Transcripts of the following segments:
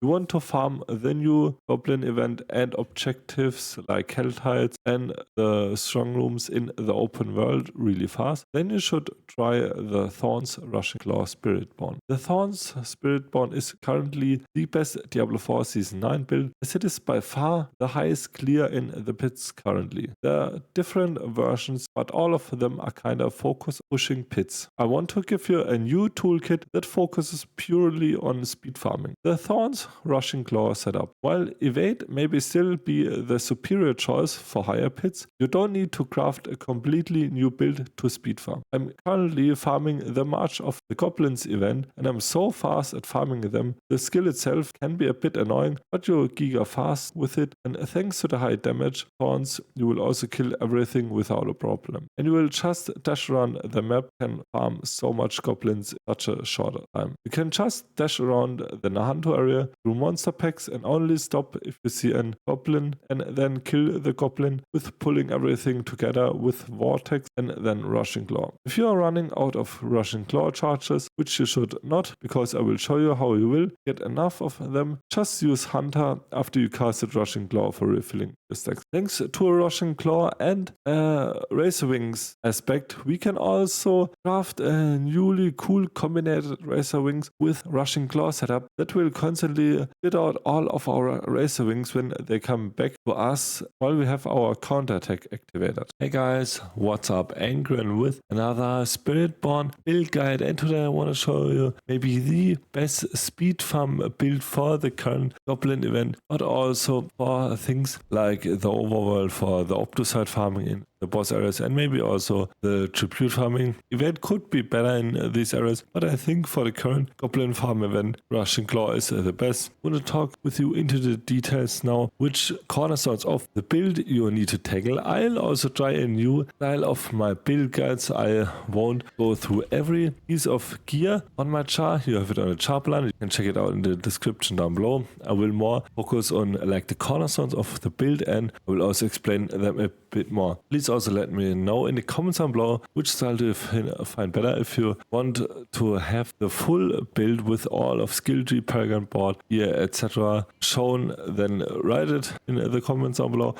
You want to farm the new Goblin event and objectives like Helltides and the strong rooms in the open world really fast, then you should try the THorns Rushing Claw Spiritborn. The THorns Spiritborn is currently the best Diablo 4 Season 9 build, as it is by far the highest clear in the pits currently. There are different versions, but all of them are kinda focus pushing pits. I want to give you a new toolkit that focuses purely on speed farming. The THorns Rushing Claw setup. While evade maybe still be the superior choice for higher pits, you don't need to craft a completely new build to speed farm. I'm currently farming the March of the Goblins event, and I'm so fast at farming them. The skill itself can be a bit annoying, but you're giga fast with it, and thanks to the high damage thorns, you will also kill everything without a problem. And you will just dash around the map and farm so much goblins in such a short time. You can just dash around the Nahanto area through monster packs and only stop if you see a goblin, and then kill the goblin with pulling everything together with vortex and then rushing claw. If you are running out of rushing claw charges, which you should not, because I will show you how you will get enough of them, just use hunter after you casted rushing claw for refilling your stacks. Thanks to a rushing claw and razor wings aspect, we can also craft a newly cool combined razor wings with rushing claw setup that will constantly spit out all of our razor wings when they come back to us while we have our counter attack activated. Hey guys, what's up? Angren with another Spiritborn build guide, and today I want to show you maybe the best speed farm build for the current Goblin event, but also for things like the overworld, for the Optosite farming in the boss areas, and maybe also the tribute farming event could be better in these areas, but I think for the current Goblin farm event, Rushing Claw is the best. I want to talk with you into the details now, which cornerstones of the build you need to tackle. I'll also try a new style of my build guides. I won't go through every piece of gear on my chart. You have it on a chart plan. You can check it out in the description down below. I will more focus on like the cornerstones of the build, and I will also explain them a bit more. Please also let me know in the comments down below which style do you find better. If you want to have the full build with all of skilltree, Paragon board, gear, etc. shown, then write it in the comments down below,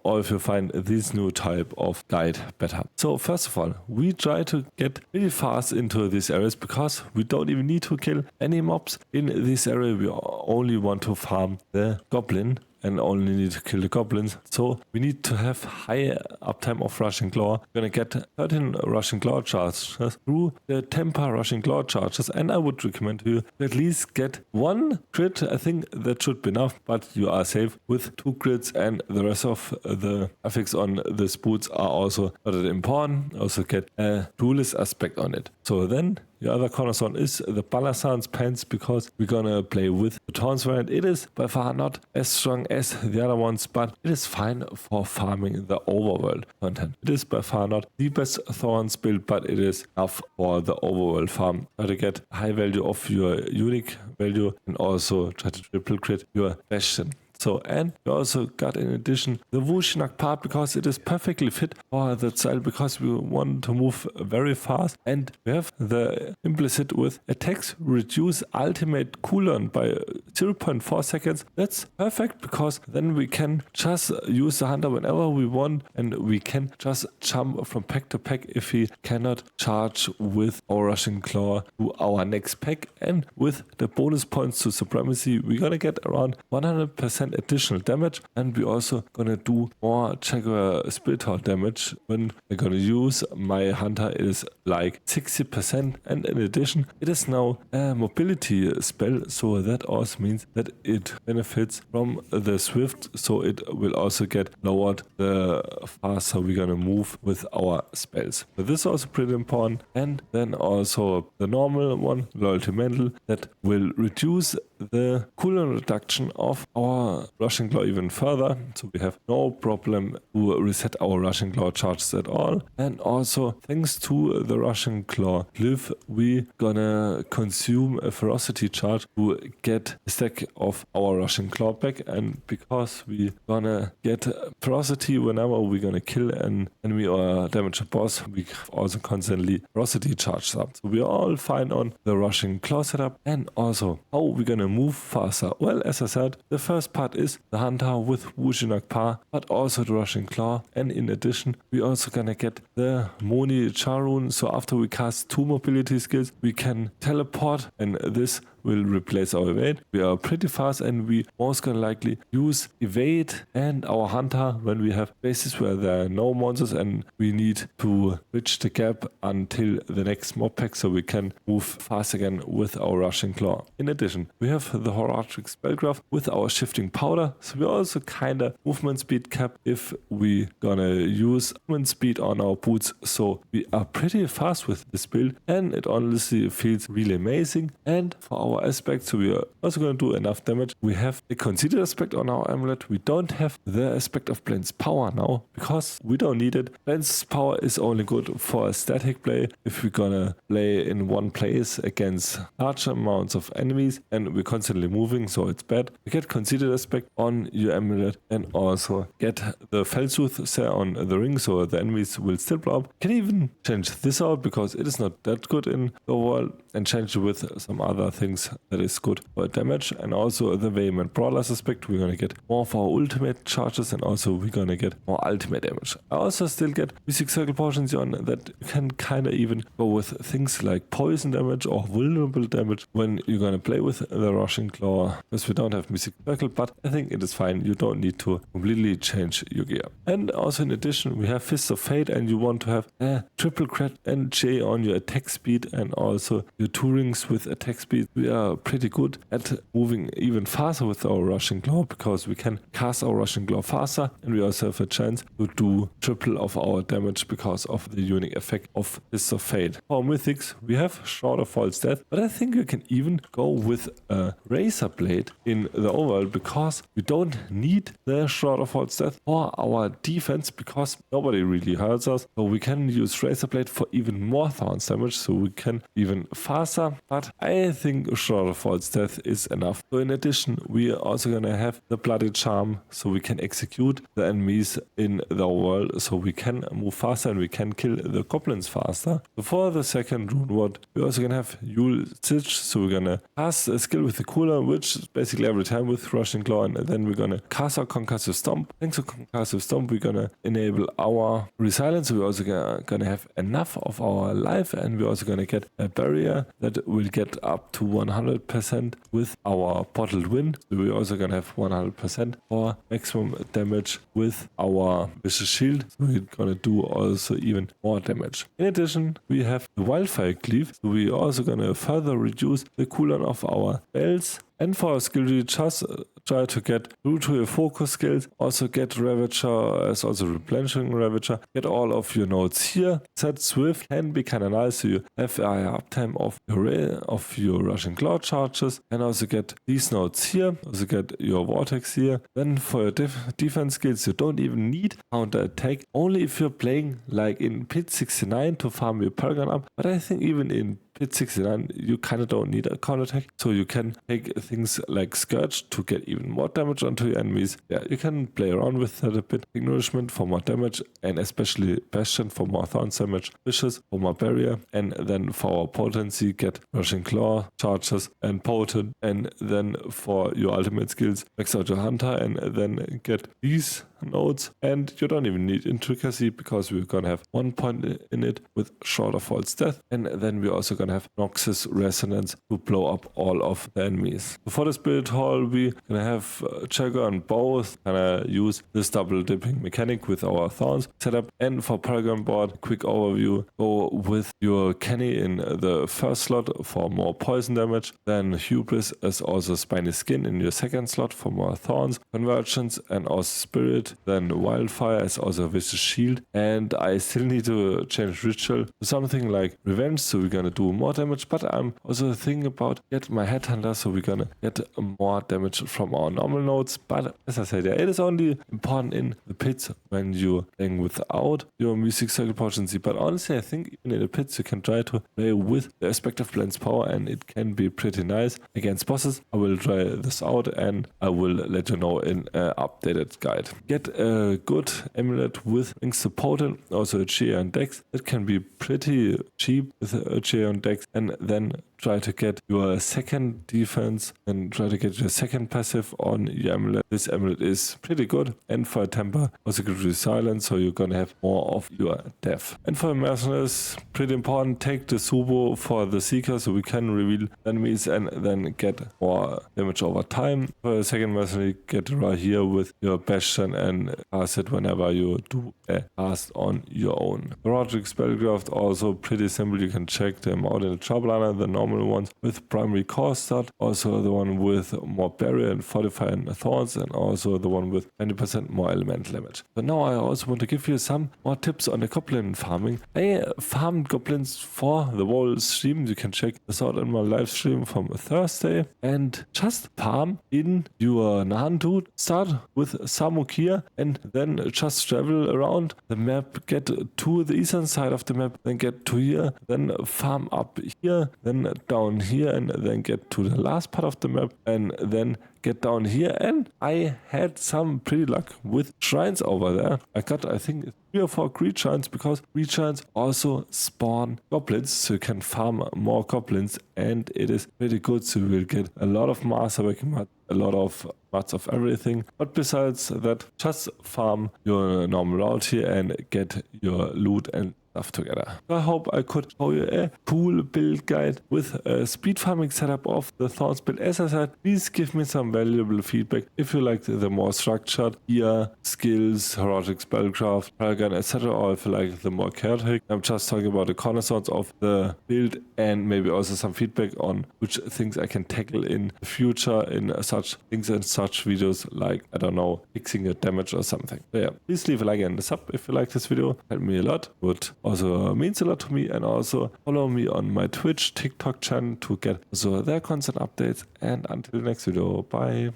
or if you find this new type of guide better. So first of all, we try to get really fast into these areas because we don't even need to kill any mobs in this area. We only want to farm the goblin and only need to kill the goblins. So we need to have high uptime of Rushing Claw. We're gonna get 13 Rushing Claw charges through the temper Rushing Claw charges, and I would recommend you to at least get one crit. I think that should be enough, but you are safe with 2 crits, and the rest of the graphics on the boots are also not that important. Also get a duelist aspect on it. So then the other cornerstone is the Balazans pants, because we're gonna play with the Thorns variant. It is by far not as strong as the other ones, but it is fine for farming the overworld content. It is by far not the best Thorns build, but it is enough for the overworld farm. Try to get high value of your unique value and also try to triple crit your bastion. So, and we also got in addition the Wushinak part, because it is perfectly fit for that style, because we want to move very fast, and we have the implicit with attacks reduce ultimate cooldown by 0.4 seconds. That's perfect, because then we can just use the hunter whenever we want, and we can just jump from pack to pack if we cannot charge with our Rushing Claw to our next pack. And with the bonus points to supremacy, we're gonna get around 100% additional damage, and we're also gonna do more Jaguar Spiritor damage when we're gonna use my hunter. It is like 60%, and in addition it is now a mobility spell, so that also means that it benefits from the swift, so it will also get lowered the faster we're gonna move with our spells. So this is also pretty important. And then also the normal one, loyalty mental, that will reduce the cooldown reduction of our Rushing Claw even further, so we have no problem to reset our Rushing Claw charges at all. And also thanks to the Rushing Claw glyph, we gonna consume a ferocity charge to get a stack of our Rushing Claw back, and because we gonna get ferocity whenever we're gonna kill an enemy or damage a boss, we also constantly ferocity charge up. So we are all fine on the Rushing Claw setup, and also how we're gonna move faster? Well, as I said, the first part is the Hunter with Wujinakpa, but also the Rushing Claw, and in addition, we also gonna get the Moni Charun, so after we cast 2 mobility skills, we can teleport, and this will replace our evade. We are pretty fast, and we most gonna likely use evade and our Hunter when we have places where there are no monsters and we need to bridge the gap until the next mob pack, so we can move fast again with our Rushing Claw. In addition, we have the Horatric Spellcraft with our Shifting Powder, so we also kinda movement speed cap if we gonna use movement speed on our boots, so we are pretty fast with this build, and it honestly feels really amazing. And for our aspect, so we are also going to do enough damage. We have the Conceited aspect on our amulet. We don't have the aspect of Blend's Power now because we don't need it. Blend's Power is only good for a static play if we're gonna play in one place against large amounts of enemies and we're constantly moving, so it's bad. We get Conceited aspect on your amulet and also get the Fellsoothsayer on the ring, so the enemies will still blow up. Can even change this out because it is not that good in the world, and change it with some other things that is good for damage. And also the Vehement Brawlers aspect, we're gonna get more of our ultimate charges, and also we're gonna get more ultimate damage. I also still get Mystic Circle Potions on that you can kinda even go with things like poison damage or vulnerable damage when you're gonna play with the Rushing Claw, because we don't have Mystic Circle, but I think it is fine. You don't need to completely change your gear. And also in addition, we have Fist of Fate, and you want to have a triple crit and J on your attack speed and also your 2 rings with attack speed. We are pretty good at moving even faster with our Rushing Claw because we can cast our Rushing Claw faster, and we also have a chance to do triple of our damage because of the unique effect of Fist of Fate. For mythics, we have Shroud of False Death, but I think you can even go with a Razor Blade in the overworld because we don't need the Shroud of False Death for our defense because nobody really hurts us. So we can use Razor Blade for even more Thorns damage, so we can even faster, but I think Shroud of False Death is enough. So in addition, we are also gonna have the Bloody Charm, so we can execute the enemies in the world, so we can move faster and we can kill the goblins faster. So for the second rune word, we're also gonna have Yule Stitch, so we're gonna cast a skill with the cooldown, which is basically every time with Rushing Claw, and then we're gonna cast our Concussive Stomp. Thanks to Concussive Stomp, we're gonna enable our Resilience, so we're also gonna have enough of our life, and we're also gonna get a barrier that will get up to 100% with our Bottled Wind. So we're also gonna have 100% for maximum damage with our Vicious Shield, so we're gonna do also even more damage. In addition, we have the Wildfire Cleave, so we're also gonna further reduce the cooldown of our spells. And for our skill tree, just try to get through to your focus skills. Also get Ravager as also replenishing Ravager. Get all of your nodes here. Set Swift can be kind of nice, so you have a higher uptime of your Rushing Claw charges. And also get these nodes here. Also get your Vortex here. Then for your defense skills, you don't even need counter attack. Only if you're playing like in Pit 69 to farm your Paragon up. But I think even in Pit 69, you kind of don't need a counter attack, so you can take things like Scourge to get even more damage onto your enemies. Yeah, you can play around with that a bit. Take Nourishment for more damage, and especially Bastion for more Thorns damage, Vicious for more barrier, and then for our potency, get Rushing Claw charges and Potent, and then for your ultimate skills, max out your Hunter, and then get these nodes. And you don't even need Intricacy because we're gonna have 1 point in it with Shroud of False Death, and then we're also gonna have Noxis Resistance to blow up all of the enemies. For the Spirit Hall, we're gonna have Jagger and both gonna use this double dipping mechanic with our Thorns setup. And for Paragon board, quick overview, go with your Kenny in the first slot for more poison damage, then Hubris as also Spiny Skin in your second slot for more Thorns, Convergence and also Spirit, then Wildfire as also Vicious Shield, and I still need to change Ritual to something like Revenge, so we're gonna do more damage, but I'm also thinking about get my Headhunter, so we're gonna get more damage from our normal nodes. But as I said, yeah, it is only important in the pits when you're playing without your Mystic Circle Potency, but honestly I think even in the pits you can try to play with the aspect of Blend's Power, and it can be pretty nice against bosses. I will try this out and I will let you know in an updated guide. Get a good amulet with Rings to Potent, also a GA on Dex. It can be pretty cheap with a GA on Dex, and then try to get your second defense and try to get your second passive on your amulet. This amulet is pretty good, and for a temper also good resilience, so you're gonna have more of your death. And for mercenaries, pretty important, take the subo for the seeker so we can reveal enemies and then get more damage over time. For a second mercenary, get right here with your bastion and cast it whenever you do a cast on your own. The Roderick Spellcraft also pretty simple, you can check them out in the Troubleliner, the normal ones with primary core stat, also the one with more barrier and fortify and thorns, and also the one with 20% more elemental damage. So now I also want to give you some more tips on the goblin farming. I farmed goblins for the whole stream. You can check this out in my live stream from Thursday, and just farm in your Nahantu, start with Samuk here and then just travel around the map, get to the eastern side of the map, then get to here, then farm up here, then down here, and then get to the last part of the map, and then get down here. And I had some pretty luck with shrines over there. I got, I think, 3 or 4 greed shrines, because greed shrines also spawn goblins, so you can farm more goblins, and it is pretty good. So you will get a lot of masterwork mud, a lot of muds of everything. But besides that, just farm your normal route here and get your loot and stuff together. So I hope I could show you a cool build guide with a speed farming setup of the Thorns build. As I said, please give me some valuable feedback if you like the more structured gear, skills, heroic spellcraft, Paragon, etc., or if you like the more chaotic. I'm just talking about the cornerstones of the build, and maybe also some feedback on which things I can tackle in the future in such things and such videos, like, I don't know, fixing a damage or something. So yeah, please leave a like and a sub if you like this video. Help me a lot. Would also means a lot to me, and also follow me on my Twitch, TikTok channel to get also their constant updates. And until the next video, bye.